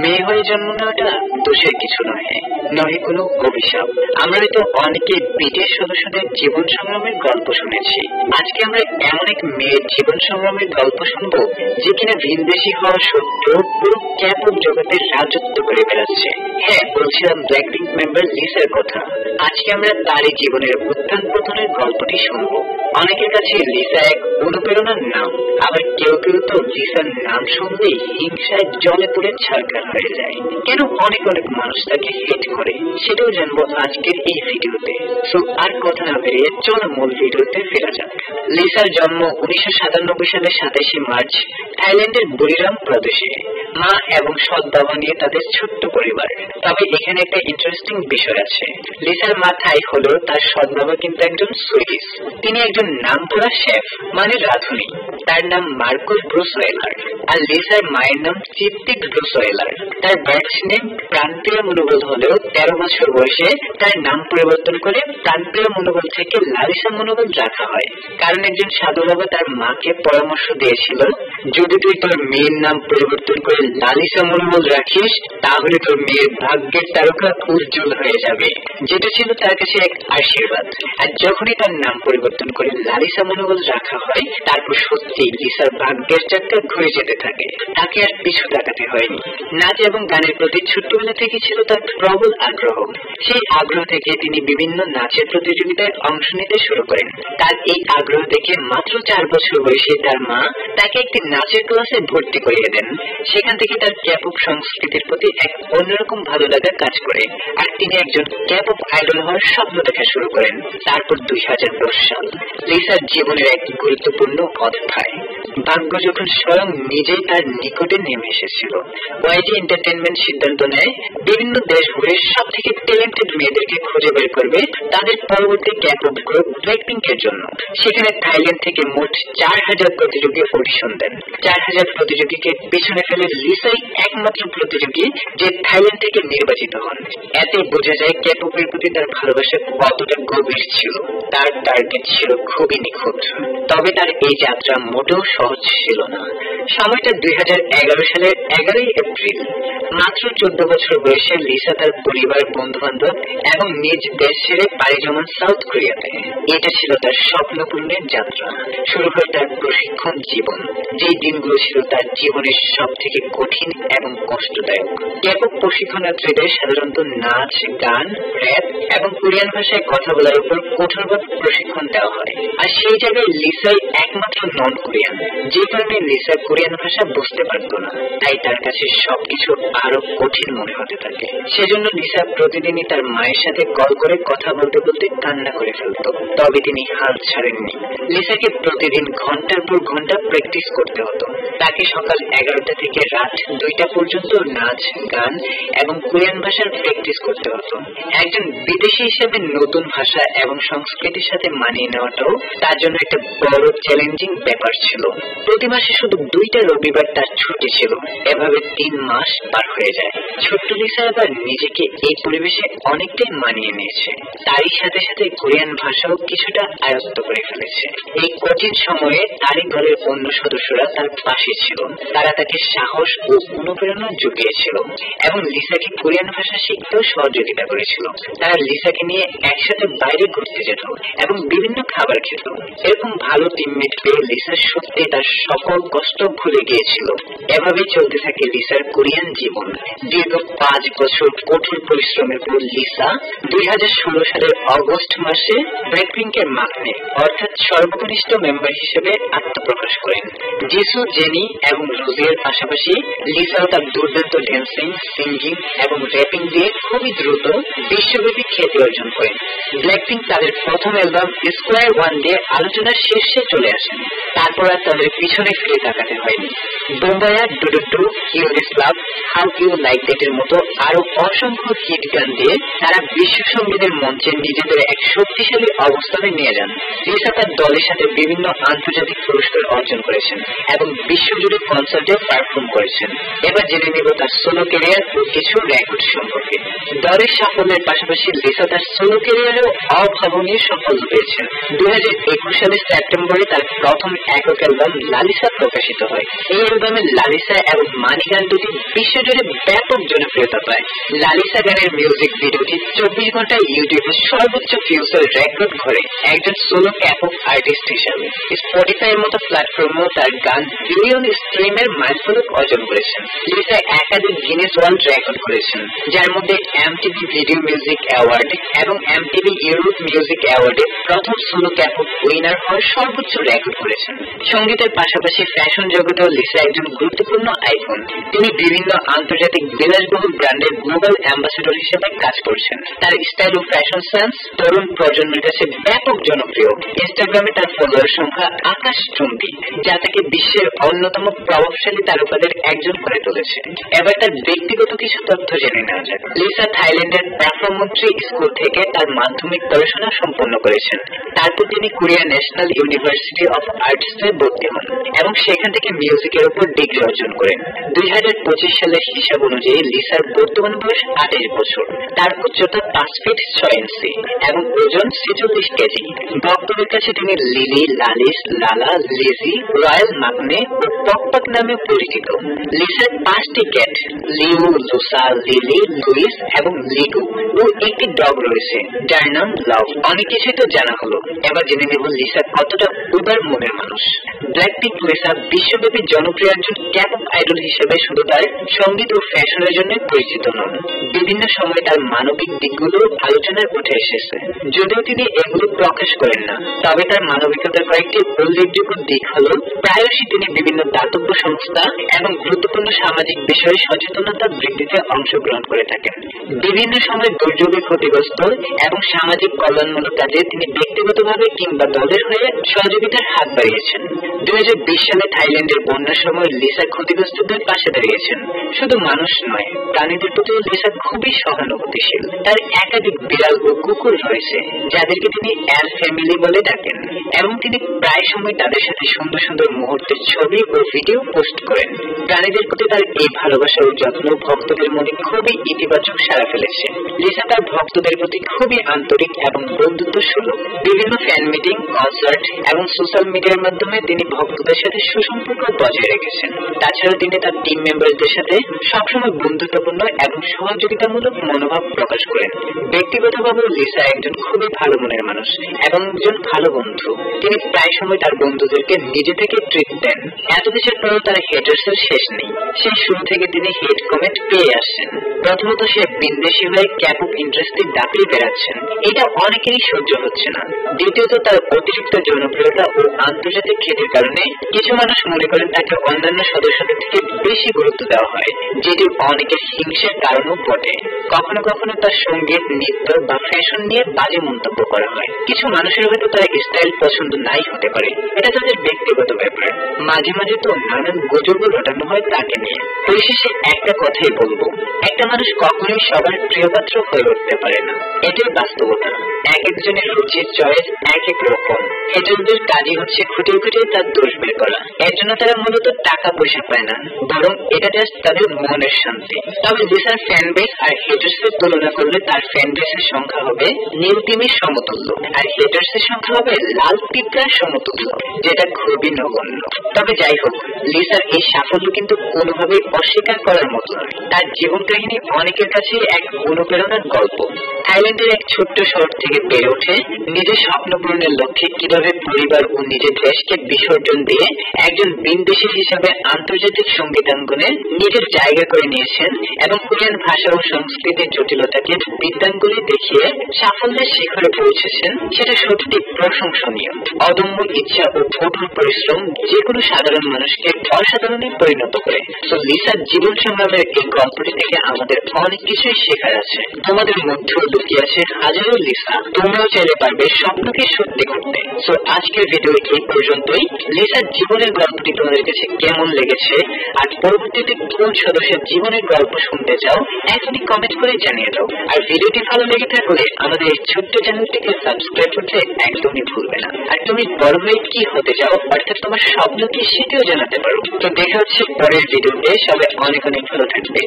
মেয়ে হয়ে জন্ম নেওয়াটা দোষের কিছু নয়, নয় কোনো অভিশাপ। আমরা হয়তো অনেকে ব্রিটিশ সদস্যদের জীবন সংগ্রামের গল্প শুনেছি, আজকে আমরা এমন এক মেয়ের জীবন সংগ্রামের গল্প শুনবো যে কিনা ভিনদেশী হওয়া সত্ত্বেও পুরো ক্যাপক জগতের রাজত্ব করে বেড়াচ্ছে। হ্যাঁ, বলছিলাম ব্ল্যাকপিঙ্ক মেম্বার লিসার কথা। আজকে আমরা তারই জীবনের উত্থান পতনের গল্পটি শুনবো। অনেকের কাছে লিসা এক অনুপ্রেরণার নাম, আবার কেউ কেউ তো লিসার নাম শুনলেই হিংসায় জলে পুড়ে ছারখার হয়ে যায়। কেন অনেক অনেক মানুষ তাকে হেট করে সেটাও জানবো আজকের এই ভিডিওতে। সো আর কথা না বেরিয়ে চলো মূল ভিডিওতে ফেরা যাক। লিসার জন্ম 1997 সালের 27 মার্চ থাইল্যান্ডের বুরিরাম প্রদেশে। মা এবং সৎ বাবা নিয়ে তাদের ছোট্ট পরিবার। তবে এখানে একটা ইন্টারেস্টিং বিষয় আছে, লিসার মা থাই হলেও তার সৎ বাবা কিন্তু একজন সুইডিশ। তিনি একজন নামকরা শেফ, মানে রাঁধুনি। তার নাম মার্কুস ব্রুসওয়েলার। আর লিসার মায়ের নাম চিত্তিক ব্রুসওয়েলার। তার বার্থ নেম প্রাণপ্রিয় মনোবল হলেও 13 বছর বয়সে তার নাম পরিবর্তন করে প্রাণপ্রিয় মনোবল থেকে লালিসা মনোবল রাখা হয়। কারণ একজন সাধু বাবা তার মাকে পরামর্শ দিয়েছিল, যদি তুই তোর মেয়ের নাম পরিবর্তন করে লালিসা মনোবল রাখিস তাহলে তোর মেয়ের ভাগ্যের তারকা উজ্জ্বল হয়ে যাবে, যেটা ছিল তার কাছে এক আশীর্বাদ। আর যখনই তার নাম পরিবর্তন করে লালিসা মনোবল রাখা হয়, তারপর সত্যি লিসার ভাগ্যের চাকা ঘুরে যেতে থাকে। তাকে আর পিছু তাকাতে হয়নি। নাচ এবং গানের প্রতি ছোট্টবেলা থেকে ছিল তার প্রবল আগ্রহ। সেই আগ্রহ থেকে তিনি বিভিন্ন নাচের প্রতিযোগিতায় অংশ নিতে শুরু করেন। তার এই আগ্রহ দেখে মাত্র 4 বছর বয়সে তার মা তাকে একটি নাচের ক্লাসে ভর্তি করিয়ে দেন। সেখান থেকে তার ক্যাপপ সংস্কৃতির প্রতি এক অন্যরকম ভালো লাগা কাজ করে, আর তিনি একজন ক্যাপপ আইডল হওয়ার স্বপ্ন দেখা শুরু করেন। তারপর 2010 সাল লিসার জীবনের এক গুরুত্বপূর্ণ অধ্যায়। ভাগ্য যখন স্বয়ং নিজেই তার নিকটে নেমে এসেছিল, ওয়াইজি এন্টারটেইনমেন্ট সিদ্ধান্ত নেয় বিভিন্ন দেশ ঘুরে সব থেকে ট্যালেন্টেড মেয়েদেরকে খুঁজে বের করবে তাদের পরবর্তী ক্যাপপ গ্রুপ ব্ল্যাকপিঙ্কের জন্য। সেখানে থাইল্যান্ড থেকে মোট 4000 প্রতিযোগী অডিশন দেন। 4000 প্রতিযোগীকে পিছনে ফেলে লিসাই একমাত্র প্রতিযোগী যে থাইল্যান্ড থেকে নির্বাচিত হন। এতে বোঝা যায় ক্যাপপের প্রতি তার ভালোবাসা কতটা গভীর ছিল। তার টার্গেট ছিল খুবই নিখুঁত, তবে তার এই যাত্রা মোটেও সহজ ছিল না। সময়টা 2011 সালের 11 এপ্রিল। মাত্র 14 বছর বয়সে লিসা তার পরিবার, বন্ধু বান্ধব এবং নিজ দেশ ছেড়ে পাড়ি জমান সাউথ কোরিয়াতে। এটা ছিল তার স্বপ্ন পূরণের যাত্রা। শুরু হয় তার প্রশিক্ষণ জীবন, যেই দিনগুলো ছিল তার জীবনের সব থেকে কঠিন এবং কষ্টদায়ক। ক্যাপপ প্রশিক্ষণার্থীদের সাধারণত নাচ, গান, র‍্যাপ এবং কোরিয়ান ভাষায় কথা বলার উপর কঠোরভাবে প্রশিক্ষণ দেওয়া হয়। আর সেই জায়গায় লিসাই একমাত্র নন কোরিয়ান, যে কারণে লিসা কোরিয়ান ভাষা বুঝতে পারত না। তাই তার কাছে সবকিছু আরো কঠিন মনে হতে থাকে। সেজন্য লিসা প্রতিদিনই তার মায়ের সাথে কল করে কথা বলতে বলতে কান্না করে ফেলত। তবে তিনি হাল ছাড়েননি। লিসাকে প্রতিদিন ঘন্টার পর ঘন্টা প্র্যাকটিস করতে হতো। তাকে সকাল 11টা থেকে রাত 2টা পর্যন্ত নাচ, গান এবং কোরিয়ান ভাষার প্র্যাকটিস করতে হতো। একজন বিদেশি হিসেবে নতুন ভাষা এবং সংস্কৃতির সাথে মানিয়ে নেওয়াটাও তার জন্য একটা বড় চ্যালেঞ্জিং ব্যাপার ছিল। প্রতি মাসে শুধু 2টা রবিবার তার ছুটি ছিল। এভাবে 3 মাস পার হয়ে যায়। ছোট্ট লিসা এবার নিজেকে এই পরিবেশে অনেকটাই মানিয়ে নিয়েছে। তারই সাথে সাথে কোরিয়ান ভাষাও কিছুটা আয়ত্ত করে ফেলেছে। এই কঠিন সময়ে তারই ঘরের অন্য সদস্যরা তার পাশে ছিল। তারা তাকে সাহস ও অনুপ্রেরণা জুগিয়েছিল এবং লিসাকে কোরিয়ান ভাষা শিখতেও সহযোগিতা করেছিল। তারা লিসাকে নিয়ে একসাথে বাইরে ঘুরতে যেত এবং বিভিন্ন খাবার খেত। এরকম ভালো টিমমেট পেয়ে লিসা সত্যি তার সকল কষ্ট ভুলে গিয়েছিল। এভাবেই চলতে থাকে লিসার কোরিয়ান জীবন। দীর্ঘ 5 বছর কঠোর পরিশ্রমের পর লিসা 2016 সালের অগস্ট মাসে ব্ল্যাকপিঙ্কের মাধ্যমে অর্থাৎ সর্বকনিষ্ঠ মেম্বার হিসেবে আত্মপ্রকাশ করেন। জিসু, জেনি এবং রোজিয়ের পাশাপাশি লিসাও তার দুর্দান্ত ড্যান্সিং, সিঙ্গিং এবং র্যাপিং দিয়ে খুবই দ্রুত বিশ্বব্যাপী খ্যাতি অর্জন করেন। ব্ল্যাকপিঙ্ক তাদের প্রথম অ্যালবাম স্কোয়ার ওয়ান দিয়ে আলোচনার শীর্ষে চলে আসেন। তারপর আর তাদের পিছনে ফিরে তাকাতে হয়নি। বোম্বায়া, ডুডু টু, you is love, how you like that এর মতো আরো অসংখ্য হিট গান দিয়ে তারা বিশ্ব সঙ্গীতের মঞ্চে নিজেদের এক শক্তিশালী অবস্থানে নিয়ে যান। লিসা তার দলের সাথে বিভিন্ন আন্তর্জাতিক পুরস্কার অর্জন করেছেন এবং বিশ্বজুড়ে কনসার্টে পারফর্ম করেছেন। এবার জেনে নেব তার সোলো ক্যারিয়ার ও কিছু রেকর্ড সম্পর্কে। দলের সাফল্যের পাশাপাশি লিসা তার সোলো ক্যারিয়ারেও অভাবনীয় সাফল্য পেয়েছেন। 2021 সালের সেপ্টেম্বরে তার প্রথম একক অ্যালবাম লালিসা প্রকাশিত হয়। হয়। এই অ্যালবামে লালিসা এবং মানি গান দুটি বিশ্বজুড়ে ব্যাপক জনপ্রিয়তা পায়। লালিসা গানের মিউজিক ভিডিওটি 24 ঘন্টায় ইউটিউবে সর্বোচ্চ ভিউজের রেকর্ড করে একজন সোলো ক্যাপপ আর্টিস্ট হিসাবে। স্পটিফাই এর মতো প্ল্যাটফর্মেও তার গান বিলিয়ন স্ট্রিমের মাইলফলক অর্জন করেছেন। লিসা একাধিক গিনেস ওয়ার্ল্ড রেকর্ড করেছেন, যার মধ্যে এমটিভি ভিডিও মিউজিক অ্যাওয়ার্ড এবং এমটিভি ইউরোপ মিউজিক অ্যাওয়ার্ডে প্রথম সোলো ক্যাপপ উইনার হওয়ার সর্বোচ্চ রেকর্ড করেছেন। সঙ্গীতের পাশাপাশি ফ্যাশন জগতেও লিসা একজন গুরুত্বপূর্ণ আইকন। তিনি বিভিন্ন আন্তর্জাতিক বিলাসবহুল ব্র্যান্ডের গ্লোবাল অ্যাম্বাসেডর হিসেবে কাজ করছেন। তার স্টাইল ও ফ্যাশন সেন্স তরুণ প্রজন্মের কাছে ব্যাপক জনপ্রিয়। ইনস্টাগ্রামে তার ফলোয়ার সংখ্যা আকাশচুম্বী, যা তাকে বিশ্বের অন্যতম প্রভাবশালী তারকাদের একজন করে তুলেছে। এবার তার ব্যক্তিগত কিছু তথ্য জেনে নেওয়া যাক। লিসা থাইল্যান্ডের প্রাফমন্ত্রী স্কুল থেকে তার মাধ্যমিক পড়াশোনা সম্পন্ন করেছেন। তারপর তিনি কোরিয়া ন্যাশনাল ইউনিভার্সিটি অফ আর্টসে ভর্তি হন এবং সেখান থেকে মিউজিকের উপর ডিগ্রি অর্জন করেন। 2025 সালের হিসাব অনুযায়ী লিসার বর্তমান বয়স 28 বছর। তার উচ্চতা 5 ফিট 6 ইঞ্চি এবং ওজন 46 কেজি। ভক্তদের কাছে তিনি লিলি, লালিস, লালা, লিজি, রয়্যাল মাগনে ও পকপক নামে পরিচিত। লিসার 5টি ক্যাট, লিউ, লুসা, লিলি, লুইস এবং লিগু ও একটি ডগ রয়েছে, যার নাম লাভ। অনেক কিছুই তো জানা হলো, এবার জেনে নেব লিসা কতটা উদার মনের মানুষ। ব্ল্যাকপিঙ্ক লিসা বিশ্বব্যাপী জনপ্রিয় একজন ক্যাপপ আইডল হিসেবে শুধু তার সঙ্গীত ও ফ্যাশনের জন্য পরিচিত নন, বিভিন্ন সময় তার মানবিক দিকগুলো আলোচনায় উঠে এসেছে। যদিও তিনি এগুলো প্রকাশ করেন না, তবে তার মানবিকতার কয়েকটি উল্লেখযোগ্য দিক হল প্রায়শই তিনি বিভিন্ন দাতব্য সংস্থা এবং গুরুত্বপূর্ণ সামাজিক বিষয়ে সচেতনতা বৃদ্ধিতে অংশগ্রহণ করে থাকেন। বিভিন্ন সময় দুর্যোগে ক্ষতিগ্রস্ত এবং সামাজিক কল্যাণমূলক কাজে তিনি ব্যক্তিগতভাবে কিংবা দলের হয়ে সহযোগিতার হাত বাড়িয়েছেন। 2020 সালে থাইল্যান্ডের বন্যার সময় লিসা ক্ষতিগ্রস্তদের পাশে দাঁড়িয়েছেন। শুধু মানুষ নয়, প্রাণীদের প্রতিও লিসা খুবই সহানুভূতিশীল। তার একাধিক বিড়াল ও কুকুর রয়েছে, যাদেরকে তিনি অ্যাল ফ্যামিলি বলে ডাকেন, এবং তিনি প্রায় সময় তাদের সাথে সুন্দর সুন্দর মুহূর্তের ছবি ও ভিডিও পোস্ট করেন। প্রাণীদের প্রতি তার এই ভালোবাসা ও যত্ন ভক্তদের মনে খুবই ইতিবাচক সাড়া ফেলেছে। লিসা তার ভক্তদের প্রতি খুবই আন্তরিক এবং বন্ধুত্ব সুলভ। বিভিন্ন ফ্যান মিটিং, কনসার্ট এবং সোশ্যাল মিডিয়ার মাধ্যমে তিনি ভক্তদের সাথে সুসম্পর্ক বজায় রেখেছেন। তাছাড়া তিনি তার টিম মেম্বারদের সাথে সবসময় বন্ধুত্বপূর্ণ এবং সহযোগিতামূলক মনোভাব প্রকাশ করেন। ব্যক্তিগতভাবেও লিসা একজন খুবই ভালো মনের মানুষ এবং একজন ভালো বন্ধু। তিনি প্রায় সময় তার বন্ধুদেরকে নিজে থেকে ট্রিট দেন। এত কিছুর পরেও তার হেটার্সের শেষ নেই। সেই শুরু থেকে তিনি হেট কমেন্ট পেয়ে আসছেন। প্রথমত সে বিদেশি হয়ে ক্যাপপ ইন্ডাস্ট্রি দাপিয়ে বেড়াচ্ছেন, এটা অনেকেরই সহ্য হচ্ছে না। দ্বিতীয়ত তার অতিরিক্ত জনপ্রিয়তা ও আন্তর্জাতিক খ্যাতির কারণে কিছু মানুষ মনে করেন তাকে অন্যান্য সদস্যদের থেকে বেশি গুরুত্ব দেওয়া হয়, যেটি অনেকের হিংসার কারণও বটে। কখনো কখনো তার সঙ্গীত, নৃত্য বা ফ্যাশন নিয়ে বাজে মন্তব্য করা হয়। কিছু মানুষের হয়তো তার স্টাইল পছন্দ নাই হতে পারে, এটা তাদের ব্যক্তিগত ব্যাপার। মাঝে মাঝে তো নানান গুজবও রটানো হয় তাকে নিয়ে। পরিশেষে একটা কথাই বলবো, একটা মানুষ কখনোই সবার প্রিয়পাত্র হয়ে উঠতে পারে না, এটাই বাস্তবতা। এক একজনের রুচির চয়েস এক এক রকম। হেটারদের কাজই হচ্ছে খুঁটিয়ে খুঁটিয়ে তার দোষ বের করা। এর জন্য তারা মূলত টাকা পয়সা পায় না, বরং এটা জাস্ট তাদের মনের শান্তি। তবে লিসার ফ্যান বেস আর হেটার্স এর তুলনা করলে তার ফ্যান বেসের সংখ্যা হবে নীল তিমির সমতুল্য, আর হেটার্স এর সংখ্যা হবে লাল পিঁপড়ার সমতুল্য, যেটা খুবই নগণ্য। তবে যাই হোক, লিসার এই সাফল্য কিন্তু কোনোভাবেই অস্বীকার করার মতো নয়। তার জীবন কাহিনী অনেকের কাছে এক অনুপ্রেরণার গল্প। থাইল্যান্ডের এক ছোট্ট শহর থেকে বেড়ে ওঠে, নিজের স্বপ্ন পূরণের লক্ষ্যে কিভাবে পরিবার ও নিজের দেশকে বিসর্জন দিয়ে একজন বিদেশী হিসেবে আন্তর্জাতিক সঙ্গীতাঙ্গনে নিজের জায়গা করে নিয়েছেন এবং কোরিয়ান ভাষা ও সংস্কৃতির জটিলতাকে বিদ্যাঙ্গুলি দেখিয়ে সাফল্যের শিখরে পৌঁছেছেন, সেটা সত্যি প্রশংসনীয়। অদম্য ইচ্ছা ও কঠোর পরিশ্রম যে কোনো সাধারণ মানুষকে অসাধারণে পরিণত করে। তো লিসার জীবন সংগ্রামের এই গল্পটি থেকে আমাদের অনেক কিছুই শেখার আছে। তোমাদের মধ্যেও লুকিয়ে আছে হাজারো লিসা। তোমরাও চাইলে পারবে স্বপ্নকে সত্যি করতে। তো আজকের ভিডিও এই পর্যন্তই। লিসার জীবনের গল্পটি তোমাদের কাছে কেমন লেগেছে আর পরবর্তীতে কোন সদস্যের জীবনের গল্প শুনতে চাও, এখনই কমেন্ট করে জানিয়ে দাও। আর ভিডিওটি ভালো লেগে থাকলে আমাদের এই ছোট্ট চ্যানেলটিকে সাবস্ক্রাইব করতে একদমই ভুলবে না। আর তুমি বড় হয়ে কি হতে চাও, অর্থাৎ তোমার স্বপ্ন কি, সেটিও জানাতে পারো। তো দেখা হচ্ছে পরের ভিডিওতে। সবাই অনেক অনেক ভালো থাকবে।